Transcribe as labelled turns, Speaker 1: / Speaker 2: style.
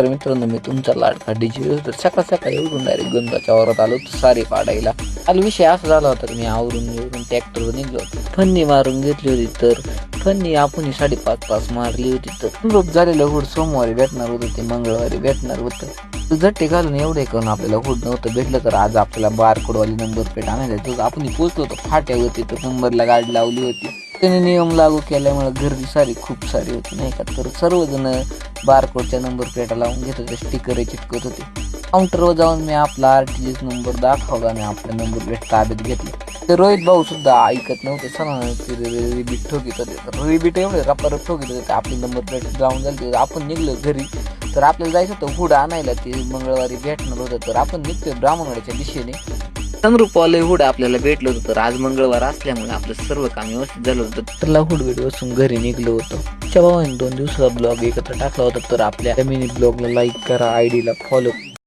Speaker 1: तर मित्रांनो, मी तुमचा लाडका डीजे तर सकाळ सकाळी उठून डायरेक्ट गंधाच्या वावरात आलो होतो सारे पाडायला. काल विषय असा झाला होता की मी आवरून ट्रॅक्टरवर निघलो होतो. फन्नी मारून घेतली होती, तर फन्नी आपण 5.5 मारली होती. तर रोप झालेलं हुड सोमवारी भेटणार होतं, ते मंगळवारी भेटणार होतं. झट्टे घालून एवढे करून आपल्याला हुड नव्हतं भेटलं, तर आज आपल्याला बारकोडवाली नंबर प्लेट आणायला आपण पोहोचलो होतो फाट्यावरती. तर नंबरला गाडी लावली होती. त्याने नियम लागू केल्यामुळे गर्दी खूप सारी होती नाही का. तर सर्वजण बारकोडच्या नंबर प्लेटा लावून घेत होते, स्टिकर चिटकत होते. काउंटरवर जाऊन मी आपला RTG नंबर दाखवला आणि आपला नंबर प्लेट ताब्यात घेतली. ते रोहित भाऊ सुद्धा ऐकत नव्हते, सणाने रिबीट ठोकीत होते. तर रिबीट एवढे रपारप ठोकीत होते, आपली नंबर प्लेट लावून झाली. आपण निघलो घरी, तर आपल्याला जायचं होतं हुड आणायला, ते मंगळवारी भेटणार होतं. तर आपण निघतोय ब्राह्मणवाड्याच्या दिशेने. सनरूपवाले हुड आपल्याला भेटलं होतं. तर आज मंगळवार असल्यामुळे आपलं सर्व काम व्यवस्थित झालं होतं. तर हुड बीड बसून घरी निघलो होतो. भावाने 2 दिवसाचा ब्लॉग एकत्र टाकला होता. तर आपल्या मिनी ब्लॉगला लाईक करा, ID ला फॉलो